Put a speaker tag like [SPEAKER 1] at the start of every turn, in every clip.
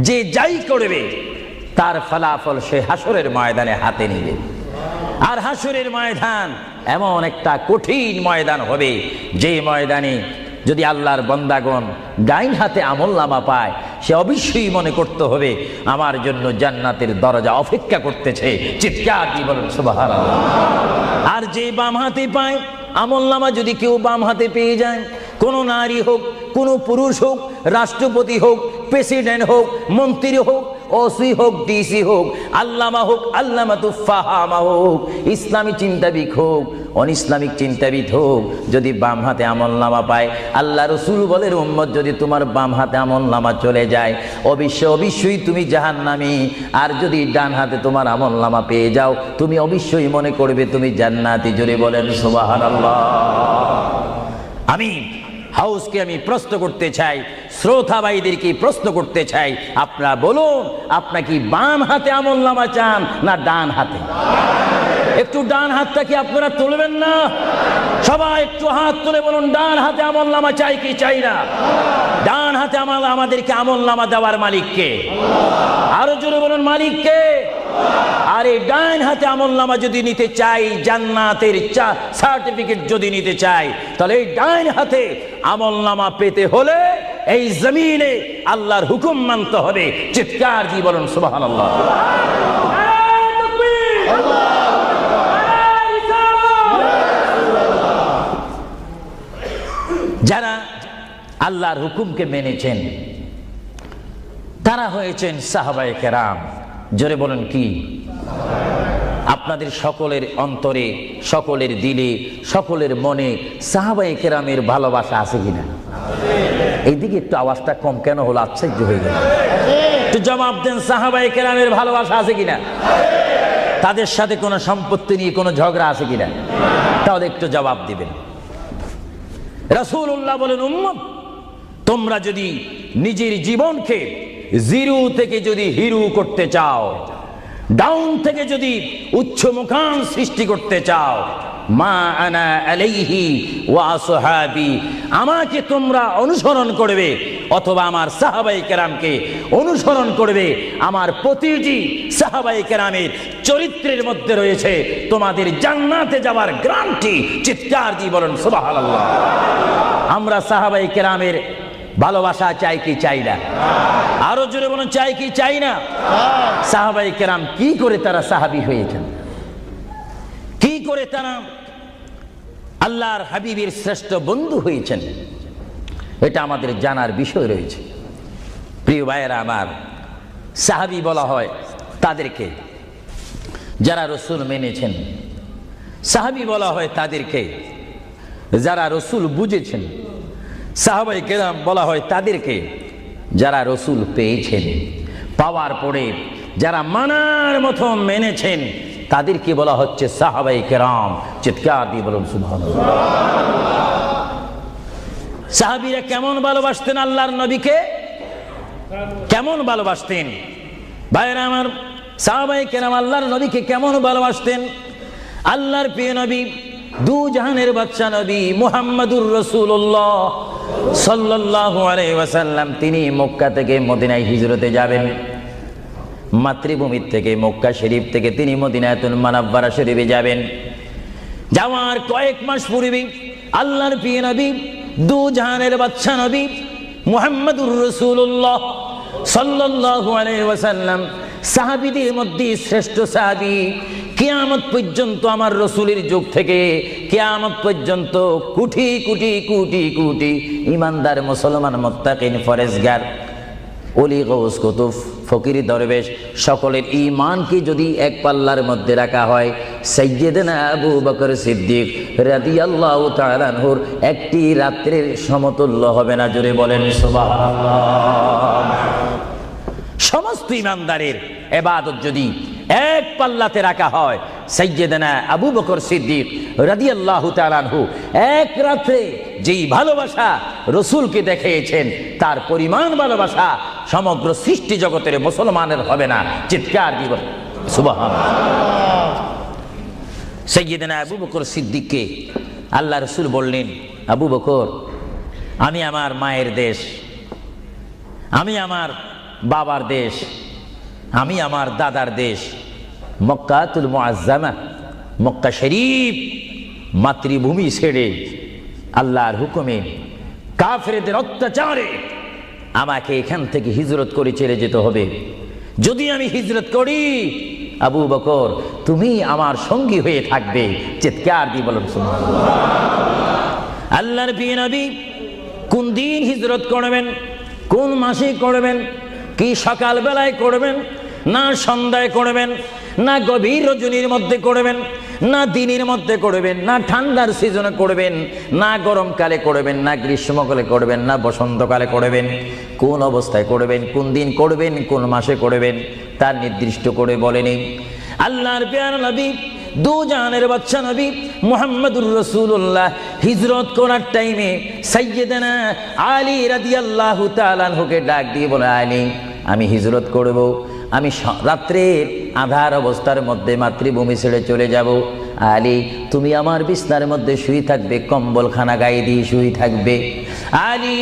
[SPEAKER 1] যে যাই করবে তার ফলাফল সে হাসরের ময়দানে হাতে নিবে। আর হাসরের ময়দান এমন একটা কঠিন ময়দান হবে, যে ময়দানে যদি আল্লাহর বান্দাগণ ডাইন হাতে আমলনামা পায়, সে অবশ্যই মনে করতে হবে আমার জন্য জান্নাতের দরজা অপেক্ষা করতেছে। চিৎকার দিয়ে বলেন সুবহানাল্লাহ। আর যে বাম হাতে পায় আমলনামা, যদি কেউ বাম হাতে পেয়ে যায়, কোনো নারী হোক, কোনো পুরুষ হোক, রাষ্ট্রপতি হোক, প্রেসিডেন্ট হোক, মন্ত্রী হোক, ওসি হোক, ডিসি হোক, আল্লামা হোক, আল্লামাতু ফাহামা হোক, ইসলামী চিন্তাবিদ হোক, অনইসলামিক চিন্তাবিদ হোক, যদি বাম হাতে আমলনামা পায়, আল্লাহ রসুল বলেন উম্মত যদি তোমার বাম হাতে আমলনামা চলে যায় অবশ্যই তুমি জাহান্নামী। আর যদি ডান হাতে তোমার আমলনামা পেয়ে যাও, তুমি অবশ্যই মনে করবে তুমি জান্নাতি। জোরে বলেন সুবহানাল্লাহ। আমি হাউসকে আমি প্রশ্ন করতে চাই, শ্রোতা ভাইদেরকে প্রশ্ন করতে চাই, আপনারা বলুন, আপনারা কি বাম হাতে আমলনামা চান না ডান হাতে? একটু ডান হাতটা কি আপনারা তুলবেন না? সবাই একটু হাত তুলে বলুন, ডান হাতে আমলনামা চাই কি চাই না? ডান হাতে আমাদেরকে আমলনামা দেওয়ার মালিককে? আরো জোরে বলুন, মালিককে। আর এই ডান হাতে আমলনামা যদি নিতে চাই, জান্নাতের সার্টিফিকেট যদি নিতে চাই, তাহলে এই ডান হাতে আমলনামা পেতে হলে এই জমিনে আল্লাহর হুকুম মানতে হবে। চিৎকার দিয়ে বলুন সুবহানাল্লাহ। যারা আল্লাহর হুকুমকে মেনেছেন তারা হয়েছেন সাহাবায়ে কেরাম। জোরে বলেন কি? আপনাদের সকলের অন্তরে, সকলের দিলে, সকলের মনে সাহাবায়ে কেরামের ভালোবাসা আছে কিনা? এইদিকে একটু আওয়াজটা কম কেন হলো? আশ্চর্য হয়ে গেল। একটু জবাব দেন, সাহাবায়ে কেরামের ভালোবাসা আছে কিনা? তাদের সাথে কোনো সম্পত্তি নিয়ে কোনো ঝগড়া আছে কিনা? তাহলে একটু জবাব দিবেন। রাসূলুল্লাহ বলেন, উম্মত তোমরা যদি নিজের জীবনকে জিরো থেকে যদি হিরো করতে চাও, ডাউন থেকে যদি উচ্চ মুকাম সৃষ্টি করতে চাও, মা আনা আলাইহি ওয়া আসহাবি, আমাকে তোমরা অনুসরণ করবে অথবা আমার সাহাবায়ে কেরামকে অনুসরণ করবে। আমার প্রতিটি সাহাবায়ে কেরামের চরিত্রের মধ্যে রয়েছে তোমাদের জান্নাতে যাওয়ার গ্যারান্টি। চিৎকার দিয়ে বলেন সুবহানাল্লাহ। আমরা সাহাবায়ে কেরামের ভালোবাসা চাই কি চাই না? আরো জোরে বলুন, চাই কি চাই না? সাহাবায়ে কেরাম কি করে তারা সাহাবী হয়েছেন? কি করে তারা আল্লাহর হাবিবের শ্রেষ্ঠ বন্ধু হয়েছেন? এটা আমাদের জানার বিষয় রয়েছে। প্রিয় ভাইয়েরা আমার, সাহাবী বলা হয় তাদেরকে যারা রসুল মেনেছেন, সাহাবী বলা হয় তাদেরকে যারা রসুল বুঝেছেন, সাহাবায়ে কেরাম বলা হয় তাদেরকে যারা রসুল পেয়েছেন, পাওয়ার পরে যারা মানার মতো মেনেছেন, তাদেরকে বলা হচ্ছে সাহাবায়ে কেরাম। চিৎকার দিয়ে বলুন সুবহানাল্লাহ। সাহাবীরা কেমন ভালোবাসতেন আল্লাহর নবীকে? কেমন ভালোবাসতেন? ভাইরা আমার, সাহাবায়ে কেরাম আল্লাহর নবীকে কেমন ভালোবাসতেন? আল্লাহর প্রিয় নবী, দু জাহানের বাদশা নবী মুহাম্মাদুর রাসূলুল্লাহ সাল্লাল্লাহু আলাইহি ওয়াসাল্লাম, তিনি মক্কা থেকে মদিনায় হিজরতে যাবেন। মাতৃভূমি থেকে মক্কা শরীফ থেকে তিনি মদিনাতুল মুনাওয়ারা শরীফে যাবেন। যাওয়ার কয়েক মাস পূর্বে আল্লাহর প্রিয় নবী, দু জাহানের বাদশা নবী মুহাম্মাদুর রাসূলুল্লাহ সাল্লাল্লাহু আলাইহি ওয়াসাল্লাম, সাহাবীদের মধ্যে শ্রেষ্ঠ সাহাবী, কিয়ামত পর্যন্ত আমার রসুলের যুগ থেকে কিয়ামত পর্যন্ত কোটি কোটি কোটি কোটি ইমানদার মুসলমান মুত্তাকিন ফরেজগার ওলি গৌস কুতুব ফকির দরবেশ সকলের ঈমানকে যদি এক পাল্লার মধ্যে রাখা হয়, সাইয়্যিদনা আবু বকর সিদ্দিক রাদিয়াল্লাহু তাআলা আনহুর একটি রাত্রের সমতুল্য হবে না। জোরে বলেন সুবহানাল্লাহ। সমস্ত ইমানদারের ইবাদত যদি এক পাল্লাতে রাখা হয়, সাইয়্যিদনা আবু বকর সিদ্দিক রাদিয়াল্লাহু তাআলা আনহু এক রাতে যেই ভালোবাসা রসুলকে দেখিয়েছেন, তার পরিমাণ ভালোবাসা সমগ্র সৃষ্টি জগতের মুসলমানের হবে না। চিৎকার দিব সুবহানাল্লাহ। সাইয়্যিদনা আবু বকর সিদ্দিককে আল্লাহ রসুল বললেন, আবু বকর, আমি আমার মায়ের দেশ, আমি আমার বাবার দেশ, আমি আমার দাদার দেশ মক্কাতুল মুআজ্জামা, মক্কা শরীফ, মাতৃভূমি ছেড়ে আল্লাহর হুকুমে কাফেরদের অত্যাচারে আমাকে এখান থেকে হিজরত করে চলে যেতে হবে। যদি আমি হিজরত করি, আবু বকর তুমি আমার সঙ্গী হয়ে থাকবে। চিৎকার দিয়ে বলুন সুবহানাল্লাহ। আল্লাহর প্রিয় নবী কোন দিন হিজরত করবেন, কোন মাসে করবেন, কি সকাল বেলায় করবেন, না সন্ধ্যায় করবেন, না গভীর রজনীর মধ্যে করবেন, না দিনের মধ্যে করবেন, না ঠান্ডার সিজনে করবেন, না গরমকালে করবেন, না গ্রীষ্মকালে করবেন, না বসন্তকালে করবেন, কোন অবস্থায় করবেন, কোন দিন করবেন, কোন মাসে করবেন, তার নির্দিষ্ট করে বলেনি। আল্লাহর প্যারা নবী, দু জাহানের বাদশা নবী মুহাম্মদুর রাসূলুল্লাহ হিজরত করার টাইমে সাইয়্যিদানা আলী রাদিয়াল্লাহু তাআলা আনহুকে ডাক দিয়ে বলে, আলী আমি হিজরত করব, আমি রাত্রের আধার অবস্থার মধ্যে মাতৃভূমি ছেড়ে চলে যাব। আলী তুমি আমার বিছনার মধ্যে শুয়ে থাকবে, কম্বলখানা গায়ে দিয়ে শুয়ে থাকবে। আলী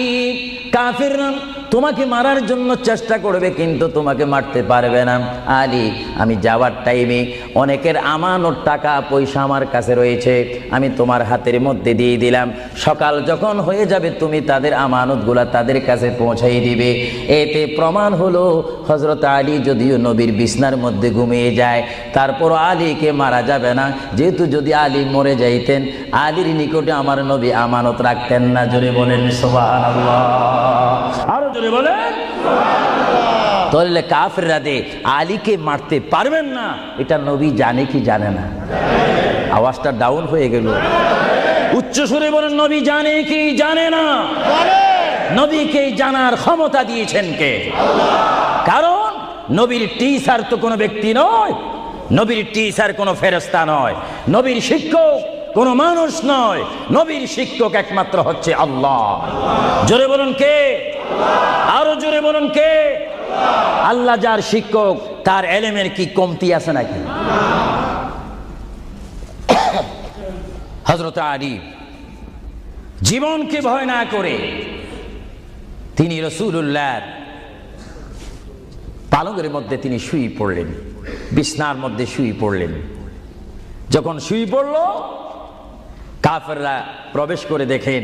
[SPEAKER 1] কাফিররা তোমাকে মারার জন্য চেষ্টা করবে, কিন্তু তোমাকে মারতে পারবে না। আলী আমি যাওয়ার টাইমে অনেকের আমানত টাকা পয়সা আমার কাছে রয়েছে, আমি তোমার হাতের মধ্যে দিয়ে দিলাম। সকাল যখন হয়ে যাবে তুমি তাদের আমানতগুলা তাদের কাছে পৌঁছাই দিবে। এতে প্রমাণ হলো হযরত আলী যদিও নবীর বিছনার মধ্যে ঘুমিয়ে যায়, তারপর আলীকে মারা যাবে না, যেহেতু যদি আলী মরে যাইতেন আলীর নিকটে আমার নবী আমানত রাখতেন না। জোরে বলেন সুবহানাল্লাহ, আরো জোরে বলেন সুবহানাল্লাহ। তাহলে কাফেররা দে আলীকে মারতে পারবেন না, এটা নবী জানে কি জানে না? আওয়াজটা ডাউন হয়ে গেল, উচ্চ সুরে বলেন নবী জানে কি জানে না? নবীকে জানার ক্ষমতা দিয়েছেন কে? কারণ নবীর টিচার তো কোনো ব্যক্তি নয়, নবীর টিচার কোনো ফেরেশতা নয়, নবীর শিক্ষক কোনো মানুষ নয়, নবীর শিক্ষক একমাত্র হচ্ছে আল্লাহ। জোরে বলুন কে? আরো জোরে বলুন কে? আল্লাহ যার শিক্ষক, তার এলেমের কি কমতি আছে নাকি? হযরত আলী জীবনকে ভয় না করে তিনি রাসূলুল্লাহর পালঙ্কের মধ্যে তিনি শুয়ে পড়লেন, বিছনার মধ্যে শুয়ে পড়লেন। যখন শুয়ে পড়ল, কাফেররা প্রবেশ করে দেখেন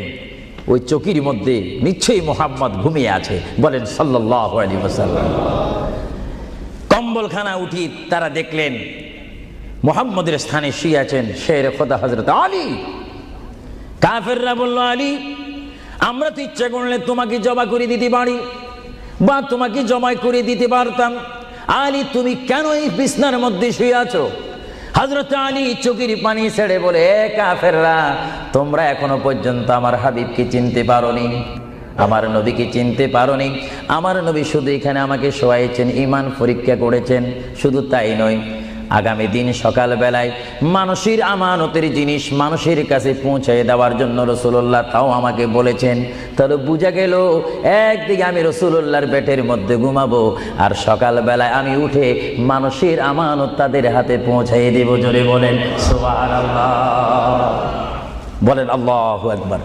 [SPEAKER 1] ওই চকির মধ্যে নিশ্চয়ই মুহাম্মদ ঘুমিয়ে আছে। বলেন সাল্লাল্লাহু আলাইহি ওয়াসাল্লাম। কম্বলখানা উঠি তারা দেখলেন মুহাম্মদের স্থানে শুয়ে আছেন শের খোদা হযরত আলী। কাফেররা বলল, আলী আমরা তো ইচ্ছা করলে তোমাকে জবা করে দিতে পারি বা তোমাকে জবাই করে দিতে পারতাম, আলী তুমি কেন এই বিছনার মধ্যে শুয়ে আছো? হযরত আলী চোখের পানি ছেড়ে বলে, কাফেররা তোমরা এখনো পর্যন্ত আমার হাবিবকে চিনতে পারোনি, আমার নবীকে চিনতে পারোনি। আমার নবী শুধু এখানে আমাকে শোয়াইছেন, ঈমান পরীক্ষা করেছেন। শুধু তাই নয়, আগামী দিন সকাল বেলায় মানুষের আমানতের জিনিস মানুষের কাছে পৌঁছে দেওয়ার জন্য রাসূলুল্লাহ তাও আমাকে বলেছেন। তাহলে বুঝা গেল একদিকে আমি রাসূলুল্লাহর পেটের মধ্যে ঘুমাবো, আর সকাল বেলায় আমি উঠে মানুষের আমানত তাদের হাতে পৌঁছাই দেব। জোরে বলেন সুবহানাল্লাহ, বলেন আল্লাহু আকবার,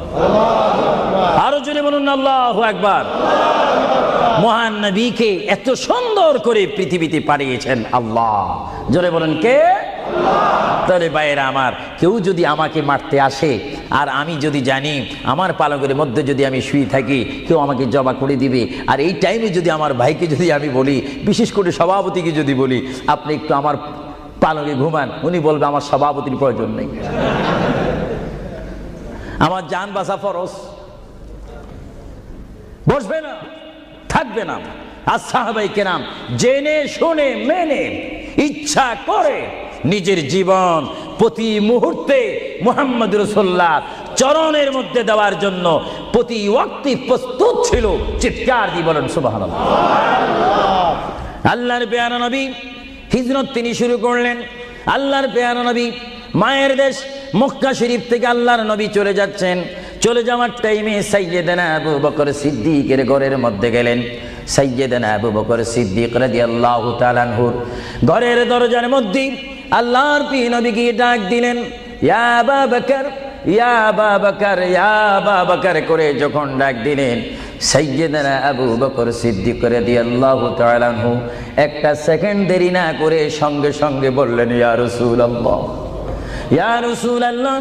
[SPEAKER 1] আরো জোরে বলুন আল্লাহু আকবার। মহান নবীকে এত সুন্দর করে পৃথিবীতে পাঠিয়েছেন আল্লাহ। জোরে বলেন কে? তাহলে ভাইয়েরা আমার, কেউ যদি আমাকে মারতে আসে আর আমি যদি জানি আমার পালকের মধ্যে যদি আমি শুয়ে থাকি কেউ আমাকে জবা করে দিবে, আর এই টাইমে যদি আমার ভাইকে যদি আমি বলি, বিশেষ করে সভাপতিকে যদি বলি আপনি একটু আমার পালকে ঘুমান, উনি বলবে আমার সভাপতির প্রয়োজন নেই, আমার জান বাঁচা ফরজ, বসবে না, থাকবে না। আর সাহাবায়ে কেরাম জেনে শুনে মেনে ইচ্ছা করে নিজের জীবন প্রতি মুহূর্তে মুহাম্মদ রাসূলুল্লাহ চরণের মধ্যে দেওয়ার জন্য প্রতি ওয়াক্তে প্রস্তুত ছিল। চিৎকার দিয়ে বলেন সুবহানাল্লাহ। আল্লাহর পেয়ারা নবী হিজরত তিনি শুরু করলেন। আল্লাহর পেয়ারা নবী মায়ের দেশ মক্কা শরীফ থেকে আল্লাহর নবী চলে যাচ্ছেন। চলে যাওয়ার টাইমে সাইয়্যিদানা আবু বকর সিদ্দিকের ঘরের মধ্যে গেলেন। সাইয়্যিদানা আবু বকর সিদ্দিক রাদিয়াল্লাহু তাআলা আনহু ঘরের দরজার মধ্যে আল্লাহর প্রিয় নবীকে ডাক দিলেন, ইয়া আবু বকর, ইয়া আবু বকর, ইয়া আবু বকর করে যখন ডাক দিলেন, সাইয়্যিদানা আবু বকর সিদ্দিক রাদিয়াল্লাহু তাআলা আনহু একটা সেকেন্ড দেরি না করে সঙ্গে সঙ্গে বললেন, ইয়া রাসূলুল্লাহ, ইয়া রাসূলুল্লাহ,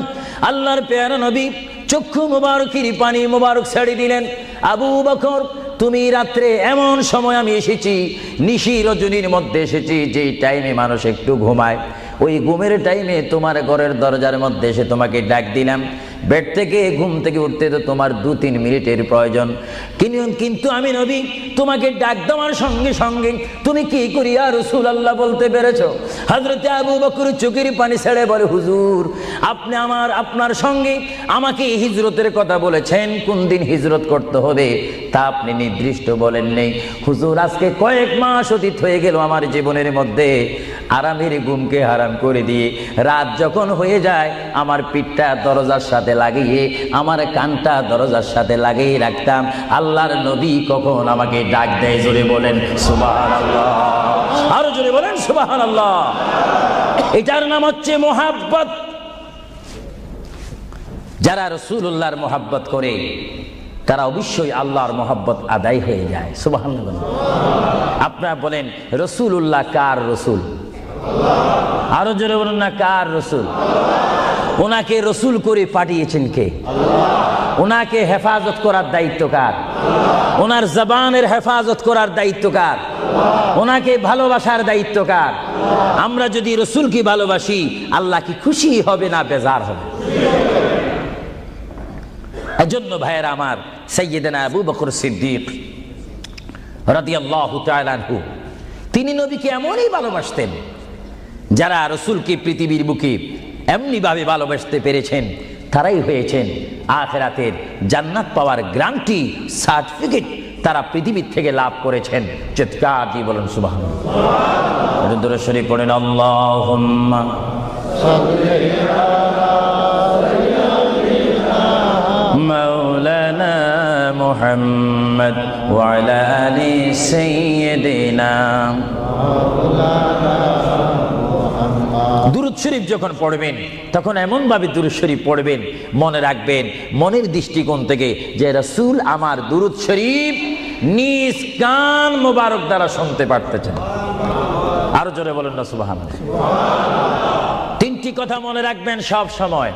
[SPEAKER 1] আল্লাহর পেয়ারা নবী চক্ষু মুবারকের পানি মুবারক ছেড়ে দিলেন। আবু বকর, তুমি রাত্রে এমন সময় আমি এসেছি, নিশি রজনীর মধ্যে এসেছি, যেই টাইমে মানুষ একটু ঘুমায়, ওই ঘুমের টাইমে তোমার ঘরের দরজার মধ্যে এসে তোমাকে ডাক দিলাম। বেড থেকে ঘুম থেকে উঠতে তো তোমার 2-3 মিনিটের প্রয়োজন, কিন্তু আমি নবী তোমাকে ডাক দেওয়ার সঙ্গে সঙ্গে তুমি কি করি ইয়া রাসূলুল্লাহ বলতে পেরেছো? হযরতে আবু বকর চোখের পানি ছেড়ে বলে, হুজুর, আপনি আপনার সঙ্গে আমাকে হিজরতের কথা বলেছেন, কোন দিন হিজরত করতে হবে তা আপনি নির্দিষ্ট বলেন নেই। হুজুর, আজকে কয়েক মাস অতীত হয়ে গেল আমার জীবনের মধ্যে, আরামের ঘুমকে হারাম করে দিয়ে রাত যখন হয়ে যায় আমার পিঠটা দরজার সাথে লাগিয়ে, আমার কানটা দরজার সাথে লাগিয়ে রাখতাম। আল্লাহর নবী কখন আমাকে ডাক দেয়, জোরে বলেন সুবহানাল্লাহ, আরো জোরে বলেন সুবহানাল্লাহ। এটার নাম হচ্ছে মুহাব্বত। যারা রাসূলুল্লাহর মুহাব্বত করে তারা অবশ্যই আল্লাহর মুহাব্বত আদায় হয়ে যায়। সুবহানাল্লাহ। আপনারা বলেন, রাসূলুল্লাহ কার রাসূল? আরো জোরে বলুন না, কার রাসূল? ওনাকে রাসূল করে পাঠিয়েছেন কে? ওনাকে হেফাজত করার দায়িত্ব কার? ওনার জবানের হেফাজত করার দায়িত্ব কার? ওনাকে ভালোবাসার দায়িত্ব কার? আমরা যদি রাসূলকে ভালোবাসি, আল্লাহ কি খুশি হবে না বেজার হবে? এজন্য ভাইয়েরা আমার, সাইয়্যিদানা আবু বকর সিদ্দিক রাদিয়াল্লাহু তাআলা আনহু তিনি নবীকে এমনই ভালোবাসতেন, যারা রাসূলকে পৃথিবীর বুকে এমনি ভাবে ভালোবাসতে পেরেছেন তারাই হয়েছেন আখিরাতের জান্নাত পাওয়ার গ্যারান্টি সার্টিফিকেট তারা পৃথিবীর থেকে লাভ করেছেন। চিৎকার দিয়ে বলেন সুবহানাল্লাহ। দরুদ শরীফ পড়েন, আল্লাহুম্মা সাল্লি আলা মাওলানা মুহাম্মদ ওয়া আলা আলি সাইয়্যিদিনা। দুরূদ শরীফ যখন পড়বেন তখন এমন ভাবে দুরূদ শরীফ পড়বেন, মনে রাখবেন মনের দৃষ্টিকোণ থেকে যে রাসূল আমার দুরূদ শরীফ নিজ কান মোবারক দ্বারা শুনতে পারতেছেন। আরো জোরে বলেন না সুবহানাল্লাহ। তিনটি কথা মনে রাখবেন সব সময়।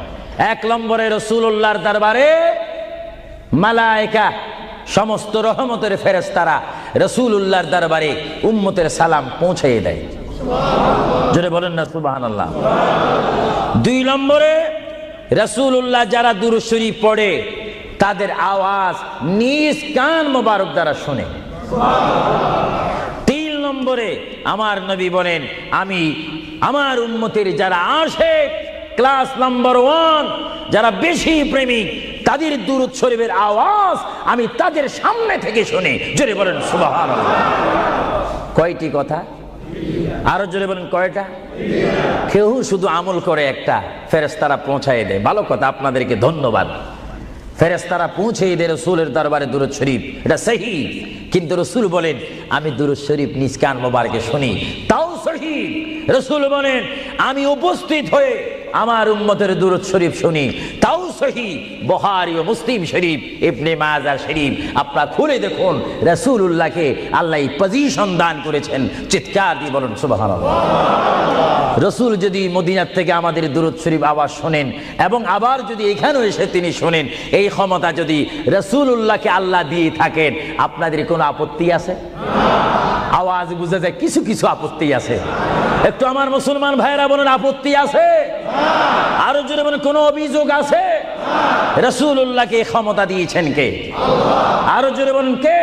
[SPEAKER 1] 1 নম্বরে, রাসূলুল্লাহর দরবারে মালায়েকা সমস্ত রহমতের ফেরেশতারা রাসূলুল্লাহর দরবারে উম্মতের সালাম পৌঁছিয়ে দেয়। জোরে বলেন না সুবহানাল্লাহ। 2 নম্বরে, রাসূলুল্লাহ যারা দুরূদ শরীফ পড়ে তাদের আওয়াজ নিজ কান মোবারক দ্বারা শুনে। 3 নম্বরে, আমার নবী বলেন, আমি আমার উম্মতের যারা আশিক ক্লাস নাম্বার 1, যারা বেশি প্রেমিক, তাদের দুরূদ শরীফের আওয়াজ আমি তাদের সামনে থেকে শুনি। জোরে বলেন সুবহানাল্লাহ। কয়টি কথা? আরো জোরে বলেন, কয়টা? কেউ শুধু আমল করে একটা, ফেরেশতারা পৌঁছায় দেয়। ভালো কথা, আপনাদেরকে ধন্যবাদ। ফেরেশতারা পৌঁছে দেয় রাসূলের দরবারে দুরূদ শরীফ, এটা সহিহ। কিন্তু রাসূল বলেন, আমি দুরূদ শরীফ নিজ কান মোবারকে শুনি, তাও সহিহ। রাসূল বলেন, আমি উপস্থিত হয়ে আমার উম্মতের দুরূদ শরীফ শুনি, তাও সহিহ। বুখারী ও মুসলিম শরীফ, ইবনে মাজাহ শরীফ, আপনারা খুলে দেখুন, রাসূলুল্লাহকে আল্লাহ পজিশন দান করেছেন। চিৎকার দিয়ে বলুন সুবহানাল্লাহ। রাসূল যদি মদিনার থেকে আমাদের দুরূদ শরীফ আওয়াজ শোনেন এবং আবার যদি এখানেও এসে তিনি শোনেন, এই ক্ষমতা যদি রাসূলুল্লাহকে আল্লাহ দিয়ে থাকেন, আপনাদের কোনো আপত্তি আছে? আওয়াজ বুঝে যায়, কিছু কিছু আপত্তি আছে। একটু আমার মুসলমান ভাইয়েরা বলেন, আপত্তি আছে? আরো জোরে বলেন, কোনো অভিযোগ আছে? রাসূলুল্লাহকে ক্ষমতা দিয়েছেন কে? আরো জোরে বলেন, কে?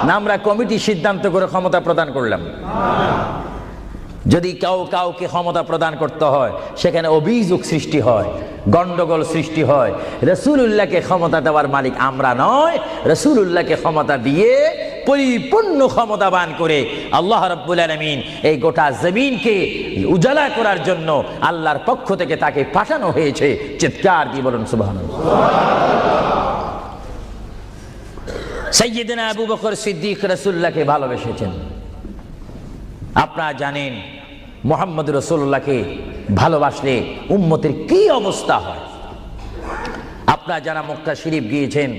[SPEAKER 1] না আমরা কমিটি সিদ্ধান্ত করে ক্ষমতা প্রদান করলাম? যদি কাউকে ক্ষমতা প্রদান করতে হয়, সেখানে অভিযোগ সৃষ্টি হয়, গন্ডগোল সৃষ্টি হয়। রাসূলুল্লাহকে ক্ষমতা দেওয়ার মালিক আমরা নয়। রাসূলুল্লাহকে ক্ষমতা দিয়ে পরিপূর্ণ ক্ষমতাবান করে আল্লাহ রাব্বুল আলামিন এই গোটা জমিনকে উজালা করার জন্য আল্লাহর পক্ষ থেকে তাকে পাঠানো হয়েছে। চিৎকার দিয়ে বলুন সুবহানাল্লাহ। সাইয়্যিদনা আবু বকর সিদ্দিক রাসূলুল্লাহকে ভালোবেসেছেন। আপনারা জানেন মুহাম্মদ রাসূলুল্লাহকে ভালোবাসলে উম্মতের কি অবস্থা হয়। আপনারা যারা মক্কা শরীফ গিয়েছেন